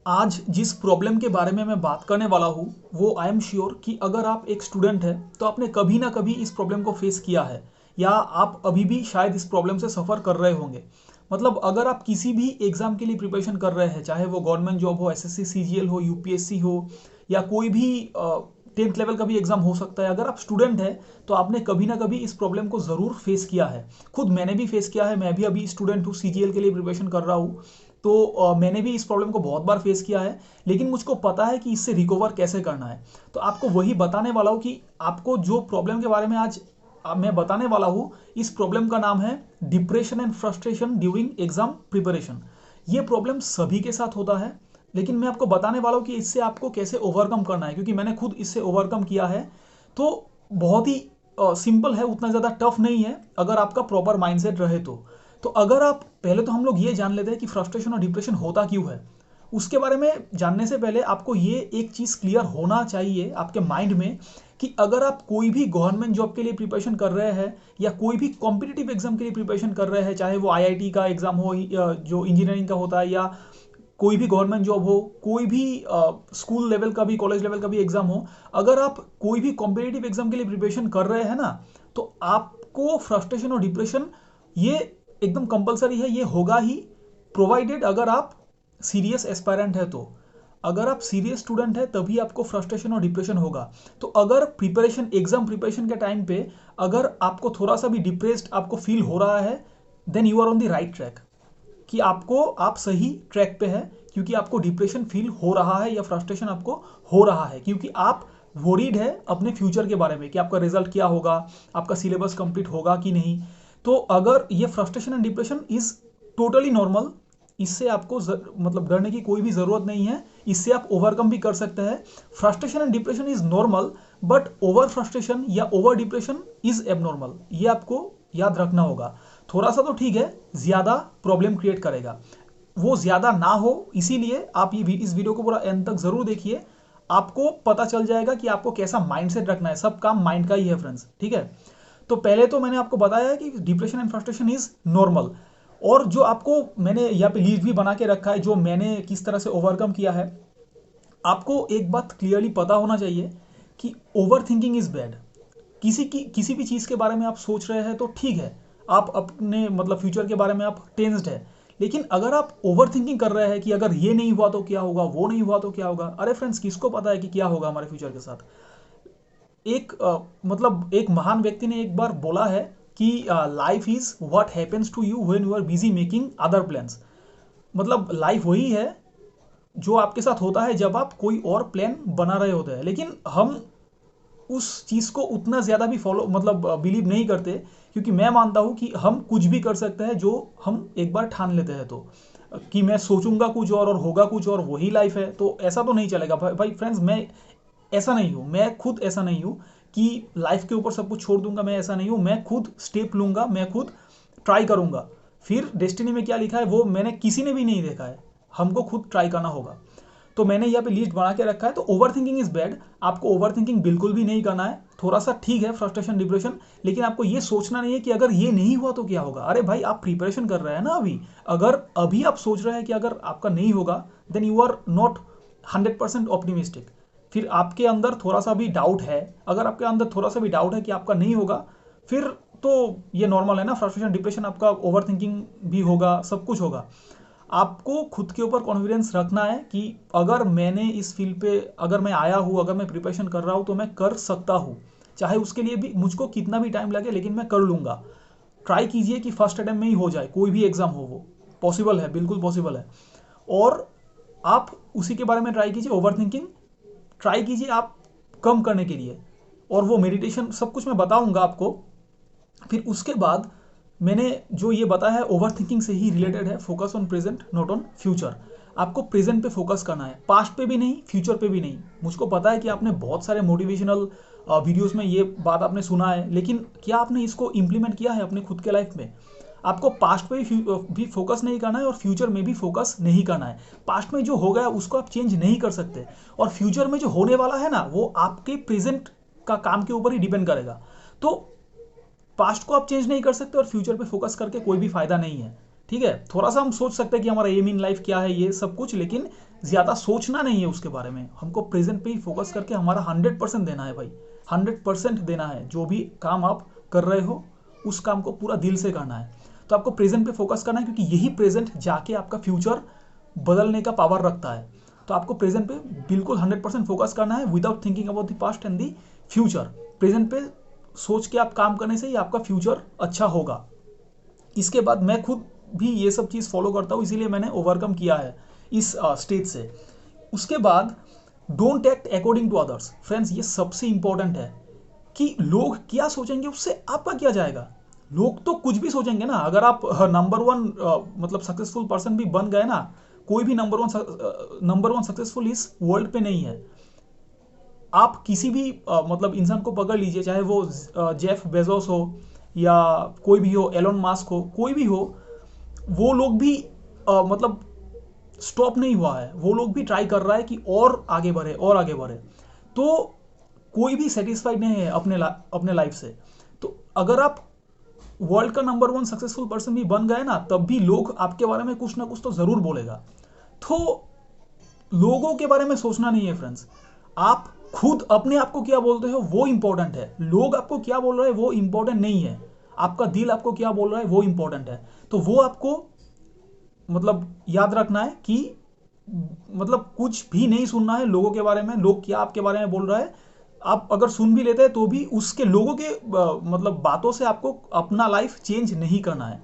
आज जिस प्रॉब्लम के बारे में मैं बात करने वाला हूँ वो आई एम श्योर कि अगर आप एक स्टूडेंट हैं तो आपने कभी ना कभी इस प्रॉब्लम को फेस किया है या आप अभी भी शायद इस प्रॉब्लम से सफ़र कर रहे होंगे। मतलब अगर आप किसी भी एग्ज़ाम के लिए प्रिपरेशन कर रहे हैं, चाहे वो गवर्नमेंट जॉब हो, एसएससी सीजीएल हो, यूपीएससी हो या कोई भी 10th लेवल का भी एग्ज़ाम हो सकता है। अगर आप स्टूडेंट हैं तो आपने कभी ना कभी इस प्रॉब्लम को ज़रूर फेस किया है। खुद मैंने भी फेस किया है, मैं भी अभी स्टूडेंट हूँ, सीजीएल के लिए प्रिपरेशन कर रहा हूँ। तो मैंने भी इस प्रॉब्लम को बहुत बार फेस किया है, लेकिन मुझको पता है कि इससे रिकवर कैसे करना है। तो आपको वही बताने वाला हूँ कि आपको जो प्रॉब्लम के बारे में आज मैं बताने वाला हूँ, इस प्रॉब्लम का नाम है depression and frustration during exam preparation. ये प्रॉब्लम सभी के साथ होता है, लेकिन मैं आपको बताने वाला हूँ कि इससे आपको कैसे ओवरकम करना है, क्योंकि मैंने खुद इससे ओवरकम किया है। तो बहुत ही सिंपल है, उतना ज़्यादा टफ नहीं है अगर आपका प्रॉपर माइंडसेट रहे तो अगर आप पहले तो हम लोग ये जान लेते हैं कि फ्रस्ट्रेशन और डिप्रेशन होता क्यों है। उसके बारे में जानने से पहले आपको ये एक चीज़ क्लियर होना चाहिए आपके माइंड में कि अगर आप कोई भी गवर्नमेंट जॉब के लिए प्रिपरेशन कर रहे हैं या कोई भी कॉम्पिटिटिव एग्जाम के लिए प्रिपरेशन कर रहे हैं, चाहे वो आईआईटी का एग्जाम हो या जो इंजीनियरिंग का होता है, या कोई भी गवर्नमेंट जॉब हो, कोई भी स्कूल लेवल का भी, कॉलेज लेवल का भी एग्जाम हो, अगर आप कोई भी कॉम्पिटिटिव एग्जाम के लिए प्रिपरेशन कर रहे हैं ना, तो आपको फ्रस्ट्रेशन और डिप्रेशन ये एकदम कंपलसरी है, ये होगा ही, प्रोवाइडेड अगर आप सीरियस एस्पायरेंट है तो। अगर आप सीरियस स्टूडेंट है तभी आपको फ्रस्ट्रेशन और डिप्रेशन होगा। तो अगर प्रिपरेशन, एग्जाम प्रिपरेशन के टाइम पे अगर आपको थोड़ा सा भी डिप्रेस्ड आपको फील हो रहा है, then you are on the right track, कि आप सही ट्रैक पे है, क्योंकि आपको डिप्रेशन फील हो रहा है या फ्रस्ट्रेशन आपको हो रहा है क्योंकि आप वरीड है अपने फ्यूचर के बारे में कि आपका रिजल्ट क्या होगा, आपका सिलेबस कंप्लीट होगा कि नहीं। तो अगर ये frustration and depression is totally normal, इससे आपको मतलब डरने की कोई भी ज़रूरत नहीं है, इससे आप ओवरकम भी कर सकते हैं। Frustration and depression is normal, but over frustration या ओवर डिप्रेशन इज एबनॉर्मल, ये आपको याद रखना होगा। थोड़ा सा तो ठीक है, ज़्यादा प्रॉब्लम क्रिएट करेगा, वो ज़्यादा ना हो, इसीलिए आप ये इस वीडियो को पूरा एंड तक ज़रूर देखिए। आपको पता चल जाएगा कि आपको कैसा माइंडसेट रखना है, सब काम माइंड का ही है फ्रेंड्स, ठीक है। तो पहले तो मैंने आपको बताया है कि depression and frustration is normal, और जो आपको मैंने यहाँ पे लिस्ट भी बना के रखा है जो मैंने किस तरह से ओवरकम किया है। आपको एक बात क्लियरली पता होना चाहिए कि ओवर थिंकिंग इज बैड। किसी भी चीज़ के बारे में आप सोच रहे हैं तो ठीक है, आप अपने मतलब फ्यूचर के बारे में आप टेंस्ड है, लेकिन अगर आप ओवर थिंकिंग कर रहे हैं कि अगर ये नहीं हुआ तो क्या होगा, वो नहीं हुआ तो क्या होगा, अरे फ्रेंड्स किसको पता है कि क्या होगा हमारे फ्यूचर के साथ। मतलब एक महान व्यक्ति ने एक बार बोला है कि life is what happens to you when you are busy making other plans. मतलब लाइफ वही है जो आपके साथ होता है जब आप कोई और प्लान बना रहे होते हैं, लेकिन हम उस चीज़ को उतना ज़्यादा भी फॉलो मतलब बिलीव नहीं करते, क्योंकि मैं मानता हूँ कि हम कुछ भी कर सकते हैं जो हम एक बार ठान लेते हैं तो, कि मैं सोचूंगा कुछ और होगा कुछ और, वही लाइफ है, तो ऐसा तो नहीं चलेगा भाई फ्रेंड्स। मैं ऐसा नहीं हूँ, मैं खुद ऐसा नहीं हूँ कि लाइफ के ऊपर सब कुछ छोड़ दूंगा, मैं ऐसा नहीं हूँ। मैं खुद स्टेप लूंगा, मैं खुद ट्राई करूंगा, फिर डेस्टिनी में क्या लिखा है वो मैंने किसी ने भी नहीं देखा है, हमको खुद ट्राई करना होगा। तो मैंने यहाँ पे लिस्ट बना के रखा है। तो ओवर थिंकिंग इज बैड, आपको ओवर थिंकिंग बिल्कुल भी नहीं करना है। थोड़ा सा ठीक है फ्रस्ट्रेशन डिप्रेशन, लेकिन आपको ये सोचना नहीं है कि अगर ये नहीं हुआ तो क्या होगा। अरे भाई आप प्रिपरेशन कर रहे हैं ना अभी, अगर अभी आप सोच रहे हैं कि अगर आपका नहीं होगा, then you are not 100% optimistic. फिर आपके अंदर थोड़ा सा भी डाउट है, अगर आपके अंदर थोड़ा सा भी डाउट है कि आपका नहीं होगा, फिर तो ये नॉर्मल है ना, फ्रस्ट्रेशन डिप्रेशन आपका, ओवर थिंकिंग भी होगा, सब कुछ होगा। आपको खुद के ऊपर कॉन्फिडेंस रखना है कि अगर मैंने इस फील्ड पे अगर मैं आया हूँ, अगर मैं प्रिपरेशन कर रहा हूँ तो मैं कर सकता हूँ, चाहे उसके लिए भी मुझको कितना भी टाइम लगे, लेकिन मैं कर लूँगा। ट्राई कीजिए कि फर्स्ट अटेम्प्ट में ही हो जाए, कोई भी एग्ज़ाम हो, वो पॉसिबल है, बिल्कुल पॉसिबल है। और आप उसी के बारे में ट्राई कीजिए, ओवर थिंकिंग ट्राई कीजिए आप कम करने के लिए, और वो मेडिटेशन सब कुछ मैं बताऊंगा आपको। फिर उसके बाद मैंने जो ये बताया है ओवर थिंकिंग से ही रिलेटेड है, focus on present not on future. आपको प्रेजेंट पे फोकस करना है, पास्ट पे भी नहीं, फ्यूचर पे भी नहीं। मुझको पता है कि आपने बहुत सारे मोटिवेशनल वीडियोस में ये बात आपने सुना है, लेकिन क्या आपने इसको इम्प्लीमेंट किया है अपने खुद के लाइफ में? आपको पास्ट पे भी फोकस नहीं करना है और फ्यूचर में भी फोकस नहीं करना है। पास्ट में जो हो गया उसको आप चेंज नहीं कर सकते, और फ्यूचर में जो होने वाला है ना वो आपके प्रेजेंट का काम के ऊपर ही डिपेंड करेगा। तो पास्ट को आप चेंज नहीं कर सकते और फ्यूचर पे फोकस करके कोई भी फायदा नहीं है, ठीक है। ठीक है, थोड़ा सा हम सोच सकते हैं कि हमारा एम इन लाइफ क्या है, ये सब कुछ, लेकिन ज़्यादा सोचना नहीं है उसके बारे में। हमको प्रेजेंट पे ही फोकस करके हमारा 100% देना है भाई, 100% देना है। जो भी काम आप कर रहे हो उस काम को पूरा दिल से करना है। तो आपको प्रेजेंट पे फोकस करना है, क्योंकि यही प्रेजेंट जाके आपका फ्यूचर बदलने का पावर रखता है। तो आपको प्रेजेंट पे बिल्कुल 100% फोकस करना है, without thinking about the past and the future. Present पे सोच के आप काम करने से ही आपका फ्यूचर अच्छा होगा। इसके बाद मैं खुद भी ये सब चीज़ फॉलो करता हूँ, इसीलिए मैंने ओवरकम किया है इस स्टेज से। उसके बाद don't act according to others. Friends, ये सबसे इंपॉर्टेंट है कि लोग क्या सोचेंगे उससे आपका क्या जाएगा। लोग तो कुछ भी सोचेंगे ना। अगर आप नंबर वन मतलब सक्सेसफुल पर्सन भी बन गए ना, कोई भी नंबर वन सक्सेसफुल इस वर्ल्ड पे नहीं है। आप किसी भी मतलब इंसान को पकड़ लीजिए, चाहे वो जेफ बेजोस हो या कोई भी हो, एलोन मास्क हो, कोई भी हो, वो लोग भी मतलब स्टॉप नहीं हुआ है। वो लोग भी ट्राई कर रहा है कि और आगे बढ़े और आगे बढ़े। तो कोई भी सेटिस्फाइड नहीं है अपने लाइफ से। तो अगर आप वर्ल्ड का नंबर वन सक्सेसफुल पर्सन भी बन गए ना, तब भी लोग आपके बारे में कुछ ना कुछ तो जरूर बोलेगा। तो लोगों के बारे में सोचना नहीं है फ्रेंड्स। आप खुद अपने आप को क्या बोलते हो वो इंपॉर्टेंट है। लोग आपको क्या बोल रहे हैं वो इंपॉर्टेंट नहीं है। आपका दिल आपको क्या बोल रहा है वो इंपॉर्टेंट है। तो वो आपको मतलब याद रखना है कि मतलब कुछ भी नहीं सुनना है लोगों के बारे में, लोग क्या आपके बारे में बोल रहा है। आप अगर सुन भी लेते हैं तो भी उसके लोगों के मतलब बातों से आपको अपना लाइफ चेंज नहीं करना है।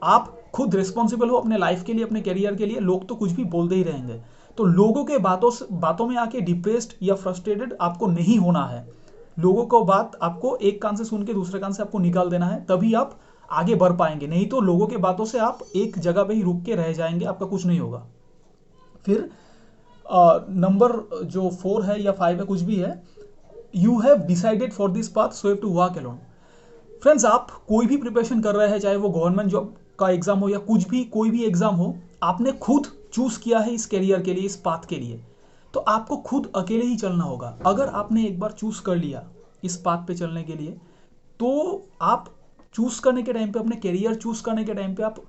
आप खुद रिस्पॉन्सिबल हो अपने लाइफ के लिए, अपने करियर के लिए। लोग तो कुछ भी बोलते ही रहेंगे। तो लोगों के बातों में आके डिप्रेस्ड या फ्रस्ट्रेटेड आपको नहीं होना है। लोगों को बात आपको एक कान से सुन के दूसरे कान से आपको निकाल देना है, तभी आप आगे बढ़ पाएंगे। नहीं तो लोगों के बातों से आप एक जगह पे ही रुक के रह जाएंगे, आपका कुछ नहीं होगा। फिर नंबर जो 4 है या 5 है, कुछ भी है, you have decided for this path so have to walk alone. Friends, आप कोई भी प्रिपरेशन कर रहे हैं, चाहे वो गवर्नमेंट जॉब का एग्जाम हो या कुछ भी कोई भी एग्जाम हो, आपने खुद चूज किया है इस करियर के लिए, इस पाथ के लिए। तो आपको खुद अकेले ही चलना होगा। अगर आपने एक बार चूज कर लिया इस पाथ पे चलने के लिए, तो आप चूज करने के टाइम पे, अपने करियर चूज करने के टाइम पे आप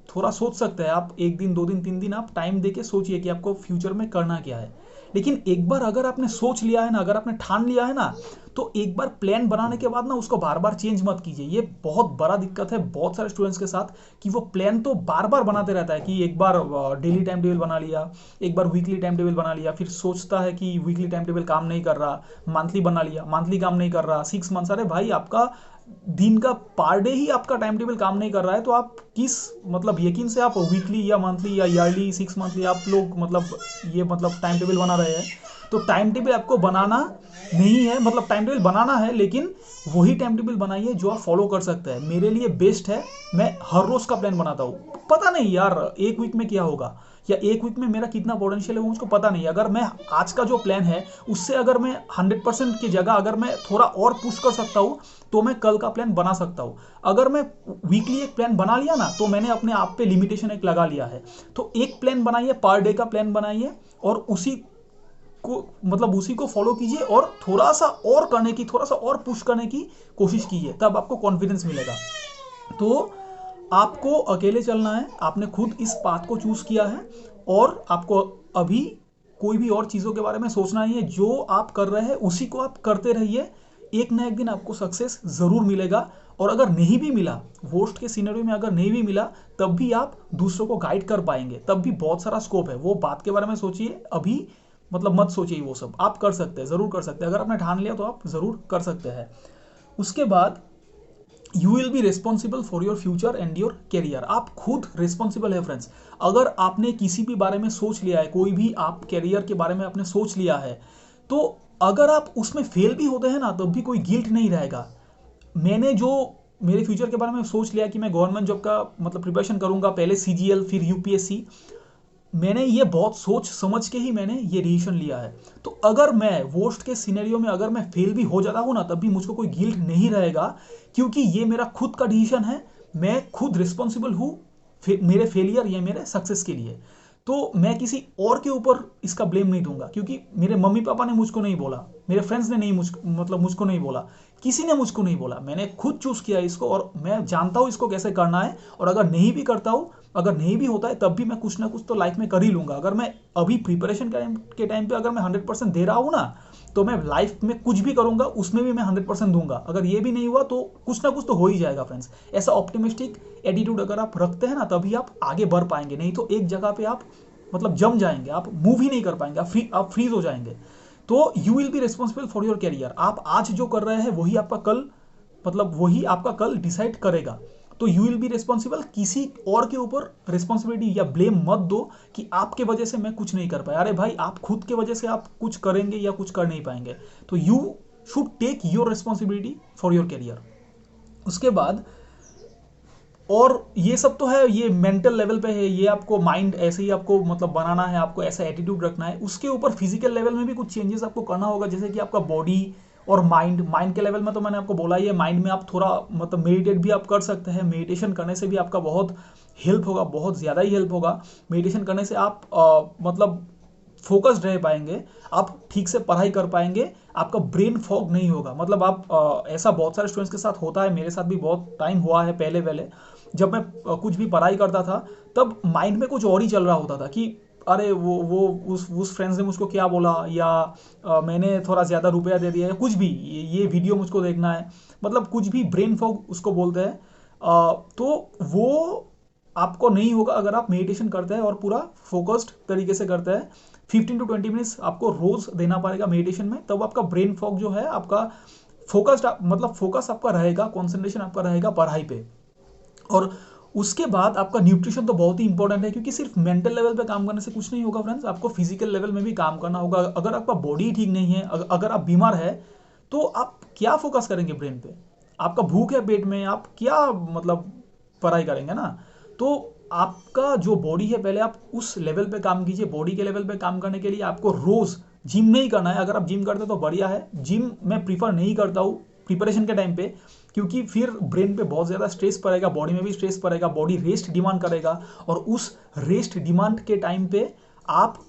थोड़ा सोच सकते हैं। आप 1 दिन 2 दिन 3 दिन आप टाइम देके सोचिए कि आपको फ्यूचर में करना क्या है। लेकिन एक बार अगर आपने सोच लिया है ना, अगर आपने ठान लिया है ना, तो एक बार प्लान बनाने के बाद ना उसको बार बार चेंज मत कीजिए। ये बहुत बड़ा दिक्कत है बहुत सारे स्टूडेंट्स के साथ कि वो प्लान तो बार बार बनाते रहता है कि एक बार डेली टाइम टेबल बना लिया, एक बार वीकली टाइम टेबल बना लिया, फिर सोचता है कि वीकली टाइम टेबल काम नहीं कर रहा, मंथली बना लिया, मंथली काम नहीं कर रहा, 6 मंथ्स। अरे भाई, आपका दिन का पर डे ही आपका टाइम टेबल काम नहीं कर रहा है, तो आप किस मतलब यकीन से आप वीकली या मंथली या ईयरली 6 मंथली आप लोग मतलब ये मतलब टाइम टेबल बना रहे हैं। तो टाइम टेबल आपको बनाना नहीं है, मतलब टाइम टेबल बनाना है, लेकिन वही टाइम टेबल बनाइए जो आप फॉलो कर सकते हैं। मेरे लिए बेस्ट है, मैं हर रोज का प्लान बनाता हूँ। पता नहीं यार एक वीक में क्या होगा या एक वीक में मेरा कितना पोटेंशियल है वो मुझको पता नहीं। अगर मैं आज का जो प्लान है उससे अगर मैं 100% की जगह अगर मैं थोड़ा और पुश कर सकता हूँ, तो मैं कल का प्लान बना सकता हूँ। अगर मैं वीकली एक प्लान बना लिया ना, तो मैंने अपने आप पे लिमिटेशन एक लगा लिया है। तो एक प्लान बनाइए, पर डे का प्लान बनाइए, और उसी को मतलब उसी को फॉलो कीजिए, और थोड़ा सा और करने की, थोड़ा सा और पुश करने की कोशिश कीजिए, तब आपको कॉन्फिडेंस मिलेगा। तो आपको अकेले चलना है, आपने खुद इस पाथ को चूज किया है, और आपको अभी कोई भी और चीज़ों के बारे में सोचना नहीं है। जो आप कर रहे हैं उसी को आप करते रहिए। एक ना एक दिन आपको सक्सेस ज़रूर मिलेगा। और अगर नहीं भी मिला, वर्स्ट के सिनेरियो में अगर नहीं भी मिला, तब भी आप दूसरों को गाइड कर पाएंगे, तब भी बहुत सारा स्कोप है। वो बात के बारे में सोचिए, अभी मतलब मत सोचिए। वो सब आप कर सकते हैं, ज़रूर कर सकते हैं। अगर आपने ठान लिया तो आप ज़रूर कर सकते हैं। उसके बाद you will be responsible for your future and your career. आप खुद रिस्पॉन्सिबल है फ्रेंड्स। अगर आपने किसी भी बारे में सोच लिया है, कोई भी आप कैरियर के बारे में आपने सोच लिया है, तो अगर आप उसमें फेल भी होते हैं ना, तब भी कोई गिल्ट नहीं रहेगा। मैंने जो मेरे फ्यूचर के बारे में सोच लिया कि मैं गवर्नमेंट जॉब का मतलब प्रिपरेशन करूंगा, पहले सीजीएल फिर यूपीएससी, मैंने ये बहुत सोच समझ के ही मैंने ये डिसीजन लिया है। तो अगर मैं वर्स्ट के सिनेरियो में अगर मैं फेल भी हो जाता हूँ ना, तब भी मुझको कोई गिल्ट नहीं रहेगा, क्योंकि ये मेरा खुद का डिसीजन है। मैं खुद रिस्पॉन्सिबल हूँ मेरे फेलियर या मेरे सक्सेस के लिए। तो मैं किसी और के ऊपर इसका ब्लेम नहीं दूंगा, क्योंकि मेरे मम्मी पापा ने मुझको नहीं बोला, मेरे फ्रेंड्स ने नहीं मुझको नहीं बोला, किसी ने मुझको नहीं बोला। मैंने खुद चूज किया इसको, और मैं जानता हूँ इसको कैसे करना है। और अगर नहीं भी करता हूँ, अगर नहीं भी होता है तब भी मैं कुछ ना कुछ तो लाइफ में कर ही लूँगा। अगर मैं अभी प्रिपरेशन के टाइम पे अगर मैं 100% दे रहा हूँ ना, तो मैं लाइफ में कुछ भी करूँगा उसमें भी मैं 100% दूंगा। अगर ये भी नहीं हुआ तो कुछ ना कुछ तो हो ही जाएगा फ्रेंड्स। ऐसा ऑप्टिमिस्टिक एटीट्यूड अगर आप रखते हैं ना, तभी आप आगे बढ़ पाएंगे। नहीं तो एक जगह पे आप मतलब जम जाएंगे, आप मूव ही नहीं कर पाएंगे, आप फ्रीज हो जाएंगे। तो you will be responsible for your career. आप आज जो कर रहे हैं वही आपका कल, मतलब वही आपका कल डिसाइड करेगा। तो यू विल बी रिस्पॉन्सिबल। किसी और के ऊपर रिस्पॉन्सिबिलिटी या ब्लेम मत दो कि आपके वजह से मैं कुछ नहीं कर पाया। अरे भाई, आप खुद के वजह से आप कुछ करेंगे या कुछ कर नहीं पाएंगे। तो you should take your responsibility for your career. उसके बाद, और ये सब तो है, ये मेंटल लेवल पे है, ये आपको माइंड ऐसे ही आपको मतलब बनाना है, आपको ऐसा एटीट्यूड रखना है। उसके ऊपर फिजिकल लेवल में भी कुछ चेंजेस आपको करना होगा, जैसे कि आपका बॉडी और माइंड के लेवल में तो मैंने आपको बोला ही है। माइंड में आप थोड़ा मतलब मेडिटेट भी आप कर सकते हैं। मेडिटेशन करने से भी आपका बहुत हेल्प होगा, बहुत ज़्यादा ही हेल्प होगा। मेडिटेशन करने से आप मतलब फोकस्ड रह पाएंगे, आप ठीक से पढ़ाई कर पाएंगे, आपका ब्रेन फॉग नहीं होगा। मतलब आप ऐसा बहुत सारे स्टूडेंट्स के साथ होता है, मेरे साथ भी बहुत टाइम हुआ है। पहले पहले जब मैं कुछ भी पढ़ाई करता था, तब माइंड में कुछ और ही चल रहा होता था कि अरे वो उस फ्रेंड्स ने मुझको क्या बोला, या मैंने थोड़ा ज़्यादा रुपया दे दिया, या कुछ भी, ये वीडियो मुझको देखना है, मतलब कुछ भी ब्रेन फॉग उसको बोलते हैं। तो वो आपको नहीं होगा अगर आप मेडिटेशन करते हैं और पूरा फोकस्ड तरीके से करते हैं। 15 to 20 मिनट्स आपको रोज देना पड़ेगा मेडिटेशन में, तब आपका ब्रेन फॉग जो है आपका फोकस्ड, मतलब फोकस आपका रहेगा, कॉन्सेंट्रेशन आपका रहेगा पढ़ाई पे। और उसके बाद आपका न्यूट्रिशन तो बहुत ही इंपॉर्टेंट है, क्योंकि सिर्फ मेंटल लेवल पे काम करने से कुछ नहीं होगा फ्रेंड्स, आपको फिजिकल लेवल में भी काम करना होगा। अगर आपका बॉडी ठीक नहीं है, अगर आप बीमार है, तो आप क्या फोकस करेंगे ब्रेन पे? आपका भूख है पेट में, आप क्या मतलब पढ़ाई करेंगे ना? तो आपका जो बॉडी है, पहले आप उस लेवल पे काम कीजिए। बॉडी के लेवल पे काम करने के लिए आपको रोज जिम नहीं करना है। अगर आप जिम करते तो बढ़िया है, जिम मैं प्रीफर नहीं करता हूँ प्रिपरेशन के टाइम पे, क्योंकि फिर ब्रेन पे बहुत ज़्यादा स्ट्रेस पड़ेगा, बॉडी में भी स्ट्रेस पड़ेगा, बॉडी रेस्ट डिमांड करेगा, और उस रेस्ट डिमांड के टाइम पे आप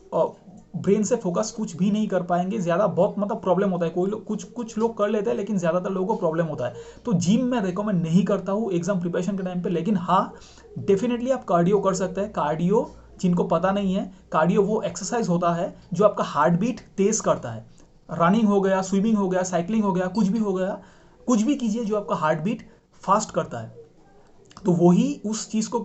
ब्रेन से फोकस कुछ भी नहीं कर पाएंगे। ज़्यादा बहुत मतलब प्रॉब्लम होता है। कोई लोग कुछ लोग कर लेते हैं, लेकिन ज़्यादातर लोगों को प्रॉब्लम होता है। तो जिम मैं रिकमेंड नहीं करता हूँ एग्जाम प्रिपरेशन के टाइम पे। लेकिन हाँ, डेफिनेटली आप कार्डियो कर सकते हैं। कार्डियो, जिनको पता नहीं है, कार्डियो वो एक्सरसाइज होता है जो आपका हार्ट बीट तेज करता है। रनिंग हो गया, स्विमिंग हो गया, साइकिलिंग हो गया, कुछ भी हो गया, कुछ भी कीजिए जो आपका हार्ट बीट फास्ट करता है। तो वही उस चीज़ को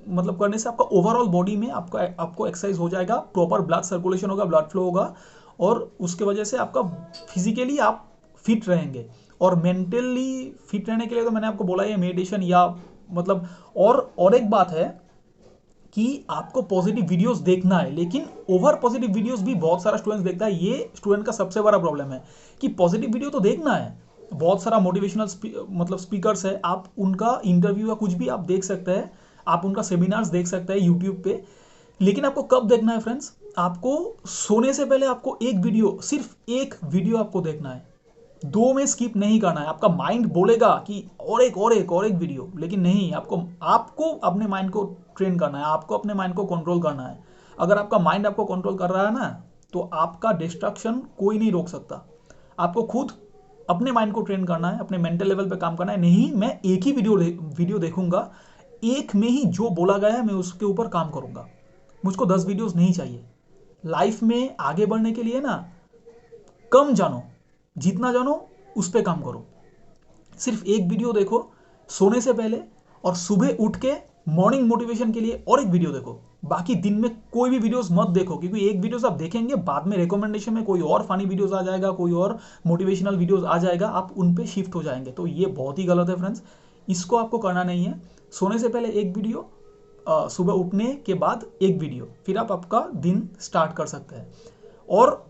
मतलब करने से आपका ओवरऑल बॉडी में आपको एक्सरसाइज हो जाएगा, प्रॉपर ब्लड सर्कुलेशन होगा, ब्लड फ्लो होगा, और उसके वजह से आपका फिजिकली आप फिट रहेंगे। और मेंटली फिट रहने के लिए तो मैंने आपको बोला है मेडिटेशन, या मतलब और एक बात है कि आपको पॉजिटिव वीडियोस देखना है, लेकिन ओवर पॉजिटिव वीडियोस भी बहुत सारा स्टूडेंट्स देखता है। ये स्टूडेंट का सबसे बड़ा प्रॉब्लम है कि पॉजिटिव वीडियो तो देखना है, बहुत सारा मोटिवेशनल मतलब स्पीकर्स है, आप उनका इंटरव्यू या कुछ भी आप देख सकते हैं, आप उनका सेमिनार्स देख सकते हैं यूट्यूब पे। लेकिन आपको कब देखना है फ्रेंड्स? आपको सोने से पहले आपको एक वीडियो, सिर्फ एक वीडियो आपको देखना है, दो में स्किप नहीं करना है। आपका माइंड बोलेगा कि और एक वीडियो, लेकिन नहीं, आपको अपने माइंड को ट्रेन करना है, आपको अपने माइंड को कंट्रोल करना है। अगर आपका माइंड आपको कंट्रोल कर रहा है ना, तो आपका डिस्ट्रक्शन कोई नहीं रोक सकता। आपको खुद अपने माइंड को ट्रेन करना है, अपने मेंटल लेवल पे काम करना है। नहीं, मैं एक ही वीडियो देखूंगा, एक में ही जो बोला गया है मैं उसके ऊपर काम करूंगा, मुझको 10 वीडियोस नहीं चाहिए। लाइफ में आगे बढ़ने के लिए ना, कम जानो, जितना जानो उस पर काम करो। सिर्फ एक वीडियो देखो सोने से पहले, और सुबह उठ के मॉर्निंग मोटिवेशन के लिए और एक वीडियो देखो। बाकी दिन में कोई भी वीडियोस मत देखो, क्योंकि एक वीडियोस आप देखेंगे, बाद में रिकमेंडेशन में कोई और फनी वीडियोस आ जाएगा, कोई और मोटिवेशनल वीडियोस आ जाएगा, आप उन पे शिफ्ट हो जाएंगे। तो ये बहुत ही गलत है फ्रेंड्स, इसको आपको करना नहीं है। सोने से पहले एक वीडियो, सुबह उठने के बाद एक वीडियो, फिर आप आपका दिन स्टार्ट कर सकते हैं। और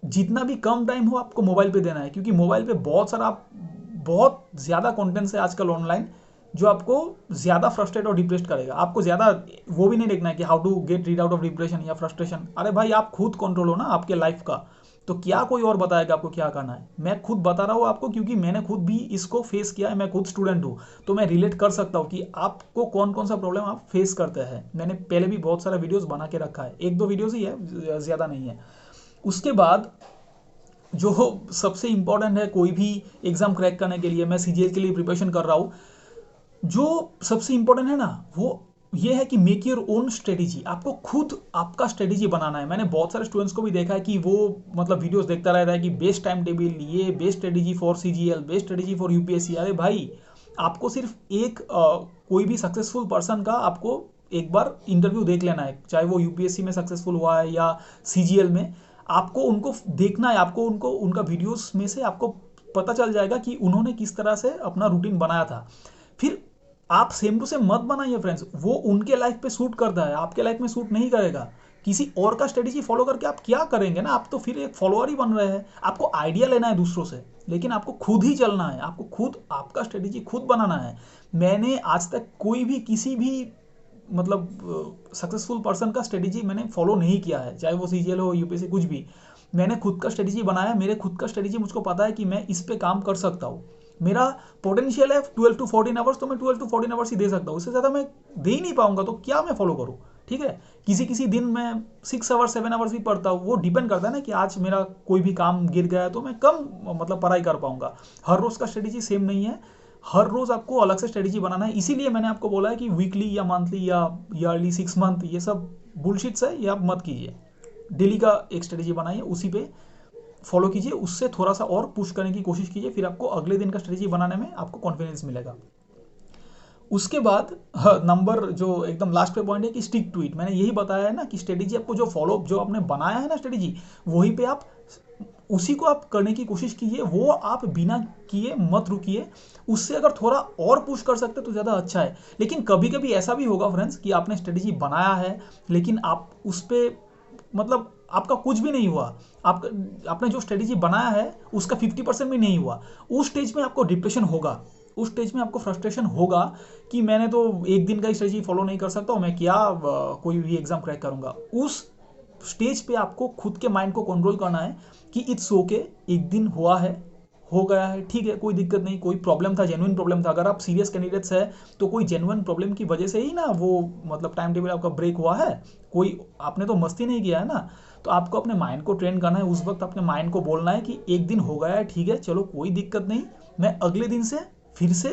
जितना भी कम टाइम हो आपको मोबाइल पे देना है, क्योंकि मोबाइल पे बहुत ज़्यादा कंटेंट्स है आजकल ऑनलाइन, जो आपको ज़्यादा फ्रस्ट्रेट और डिप्रेस्ड करेगा। आपको ज़्यादा वो भी नहीं देखना है कि how to get rid out of depression या फ्रस्ट्रेशन। अरे भाई, आप खुद कंट्रोल हो ना आपके लाइफ का, तो क्या कोई और बताएगा आपको क्या करना है? मैं खुद बता रहा हूँ आपको, क्योंकि मैंने खुद भी इसको फेस किया है, मैं खुद स्टूडेंट हूँ, तो मैं रिलेट कर सकता हूँ कि आपको कौन कौन सा प्रॉब्लम आप फेस करते हैं। मैंने पहले भी बहुत सारा वीडियोस बना के रखा है, एक दो वीडियोस ही है, ज़्यादा नहीं है। उसके बाद जो सबसे इंपॉर्टेंट है कोई भी एग्जाम क्रैक करने के लिए, मैं सीजीएल के लिए प्रिपरेशन कर रहा हूँ, जो सबसे इंपॉर्टेंट है ना, वो ये है कि मेक योर ओन स्ट्रेटेजी, आपको खुद आपका स्ट्रेटेजी बनाना है। मैंने बहुत सारे स्टूडेंट्स को भी देखा है कि वो मतलब वीडियोस देखता रहता है कि बेस्ट टाइम टेबल, ये best strategy for CGL, best strategy for UPSC. अरे भाई, आपको सिर्फ एक कोई भी सक्सेसफुल पर्सन का आपको एक बार इंटरव्यू देख लेना है, चाहे वो यूपीएससी में सक्सेसफुल हुआ है या सीजीएल में। आपको उनको देखना है, आपको उनको उनका वीडियोस में से आपको पता चल जाएगा कि उन्होंने किस तरह से अपना रूटीन बनाया था। फिर आप सेम टू सेम मत बनाइए फ्रेंड्स, वो उनके लाइफ पे सूट करता है, आपके लाइफ में सूट नहीं करेगा। किसी और का स्ट्रेटेजी फॉलो करके आप क्या करेंगे ना, आप तो फिर एक फॉलोअर ही बन रहे हैं। आपको आइडिया लेना है दूसरों से, लेकिन आपको खुद ही चलना है, आपको खुद आपका स्ट्रेटेजी खुद बनाना है। मैंने आज तक कोई भी किसी भी मतलब सक्सेसफुल पर्सन का स्ट्रेटेजी मैंने फॉलो नहीं किया है, चाहे वो सीजीएल हो, यूपीएससी, कुछ भी। मैंने खुद का स्ट्रेटेजी बनाया, मेरे खुद का स्ट्रेटेजी मुझको पता है कि मैं इस पे काम कर सकता हूँ। मेरा पोटेंशियल है 12 to 14 आवर्स, तो मैं 12 to 14 आवर्स ही दे सकता हूँ, उससे ज़्यादा मैं दे ही नहीं पाऊंगा, तो क्या मैं फॉलो करूँ। ठीक है, किसी किसी दिन मैं 6 आवर्स 7 आवर्स भी पढ़ता हूँ, वो डिपेंड करता है ना कि आज मेरा कोई भी काम गिर गया है तो मैं कम मतलब पढ़ाई कर पाऊंगा। हर रोज़ का स्ट्रेटेजी सेम नहीं है, हर रोज़ आपको अलग से स्ट्रेटेजी बनाना है। इसीलिए मैंने आपको बोला है कि वीकली या मंथली या ईयरली 6 मंथ, ये सब बुलशिट्स है, ये आप मत कीजिए। डेली का एक स्ट्रेटेजी बनाइए, उसी पे फॉलो कीजिए, उससे थोड़ा सा और पुश करने की कोशिश कीजिए, फिर आपको अगले दिन का स्ट्रेटेजी बनाने में आपको कॉन्फिडेंस मिलेगा। उसके बाद नंबर जो एकदम लास्ट पे पॉइंट है कि स्टिक टू इट। मैंने यही बताया है ना कि स्ट्रेटेजी आपको जो फॉलो, जो आपने बनाया है ना स्ट्रेटेजी, वहीं पे आप उसी को आप करने की कोशिश कीजिए, वो आप बिना किए मत रुकिए। उससे अगर थोड़ा और पुश कर सकते तो ज़्यादा अच्छा है। लेकिन कभी कभी ऐसा भी होगा फ्रेंड्स कि आपने स्ट्रेटेजी बनाया है, लेकिन आप उस पर मतलब आपका कुछ भी नहीं हुआ, आप आपने जो स्ट्रेटेजी बनाया है उसका 50% भी नहीं हुआ। उस स्टेज में आपको डिप्रेशन होगा, उस स्टेज में आपको फ्रस्ट्रेशन होगा कि मैंने तो एक दिन का ही स्ट्रेटेजी फॉलो नहीं कर सकता हूँ, मैं क्या कोई भी एग्जाम क्रैक करूंगा। उस स्टेज पे आपको खुद के माइंड को कंट्रोल करना है कि इट्स ओके, एक दिन हुआ है, हो गया है, ठीक है, कोई दिक्कत नहीं, कोई प्रॉब्लम था, जेन्युइन प्रॉब्लम था। अगर आप सीरियस कैंडिडेट्स है तो कोई जेन्युइन प्रॉब्लम की वजह से ही ना वो मतलब टाइम टेबल आपका ब्रेक हुआ है, कोई आपने तो मस्ती नहीं किया है ना। तो आपको अपने माइंड को ट्रेन करना है, उस वक्त अपने माइंड को बोलना है कि एक दिन हो गया है, ठीक है, चलो कोई दिक्कत नहीं, मैं अगले दिन से फिर से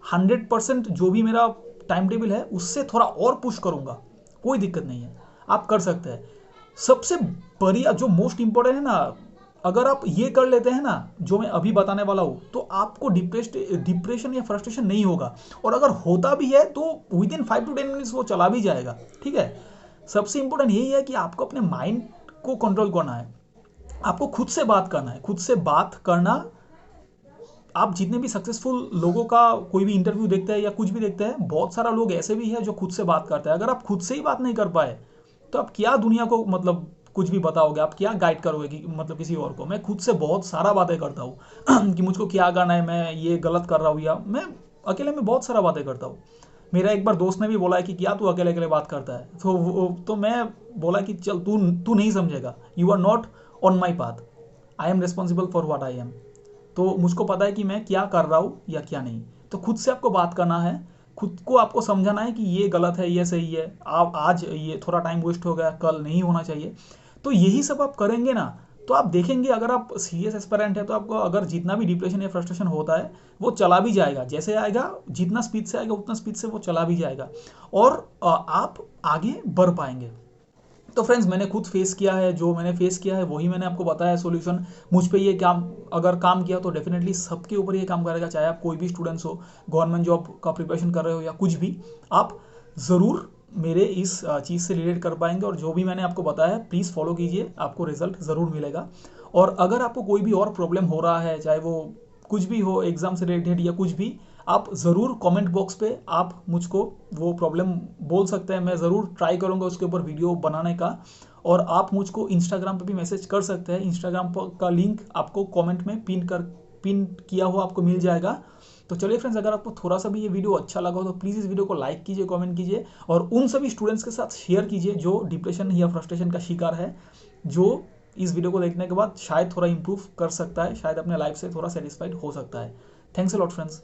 100% जो भी मेरा टाइम टेबल है उससे थोड़ा और पुश करूंगा, कोई दिक्कत नहीं है, आप कर सकते हैं। सबसे बढ़िया जो मोस्ट इंपॉर्टेंट है ना, अगर आप ये कर लेते हैं ना जो मैं अभी बताने वाला हूँ, तो आपको डिप्रेशन या फ्रस्ट्रेशन नहीं होगा। और अगर होता भी है तो विद इन 5 to 10 मिनट्स वो चला भी जाएगा। ठीक है, सबसे इंपॉर्टेंट यही है कि आपको अपने माइंड को कंट्रोल करना है, आपको खुद से बात करना है। खुद से बात करना, आप जितने भी सक्सेसफुल लोगों का कोई भी इंटरव्यू देखते हैं या कुछ भी देखते हैं, बहुत सारा लोग ऐसे भी है जो खुद से बात करते हैं। अगर आप खुद से ही बात नहीं कर पाए तो आप क्या दुनिया को मतलब कुछ भी बताओगे, आप क्या गाइड करोगे कि मतलब किसी और को। मैं खुद से बहुत सारा बातें करता हूँ कि मुझको क्या करना है, मैं ये गलत कर रहा हूँ, या मैं अकेले में बहुत सारा बातें करता हूँ। मेरा एक बार दोस्त ने भी बोला है कि क्या तू अकेले अकेले बात करता है, तो मैं बोला कि चल तू तू नहीं समझेगा, you are not on my path, I am responsible for what I am. तो मुझको पता है कि मैं क्या कर रहा हूँ या क्या नहीं। तो खुद से आपको बात करना है, खुद को आपको समझाना है कि ये गलत है, ये सही है, आप आज ये थोड़ा टाइम वेस्ट हो गया, कल नहीं होना चाहिए। तो यही सब आप करेंगे ना, तो आप देखेंगे अगर आप सीरियस एस्पिरेंट है तो आपको अगर जितना भी डिप्रेशन या फ्रस्ट्रेशन होता है वो चला भी जाएगा। जैसे आएगा, जितना स्पीड से आएगा उतना स्पीड से वो चला भी जाएगा, और आप आगे बढ़ पाएंगे। तो फ्रेंड्स, मैंने खुद फेस किया है, जो मैंने फेस किया है वही मैंने आपको बताया है सॉल्यूशन। मुझ पे ये काम अगर काम किया तो डेफिनेटली सबके ऊपर ये काम करेगा, चाहे आप कोई भी स्टूडेंट्स हो, गवर्नमेंट जॉब का प्रिपरेशन कर रहे हो या कुछ भी, आप ज़रूर मेरे इस चीज़ से रिलेट कर पाएंगे। और जो भी मैंने आपको बताया है प्लीज़ फॉलो कीजिए, आपको रिजल्ट ज़रूर मिलेगा। और अगर आपको कोई भी और प्रॉब्लम हो रहा है, चाहे वो कुछ भी हो, एग्ज़ाम से रिलेटेड या कुछ भी, आप ज़रूर कमेंट बॉक्स पे आप मुझको वो प्रॉब्लम बोल सकते हैं। मैं ज़रूर ट्राई करूँगा उसके ऊपर वीडियो बनाने का। और आप मुझको इंस्टाग्राम पे भी मैसेज कर सकते हैं, इंस्टाग्राम का लिंक आपको कमेंट में पिन किया हुआ आपको मिल जाएगा। तो चलिए फ्रेंड्स, अगर आपको थोड़ा सा भी ये वीडियो अच्छा लगा हो तो प्लीज़ इस वीडियो को लाइक कीजिए, कमेंट कीजिए, और उन सभी स्टूडेंट्स के साथ शेयर कीजिए जो डिप्रेशन या फ्रस्ट्रेशन का शिकार है, जो इस वीडियो को देखने के बाद शायद थोड़ा इंप्रूव कर सकता है, शायद अपने लाइफ से थोड़ा सेटिस्फाइड हो सकता है। Thanks a lot friends.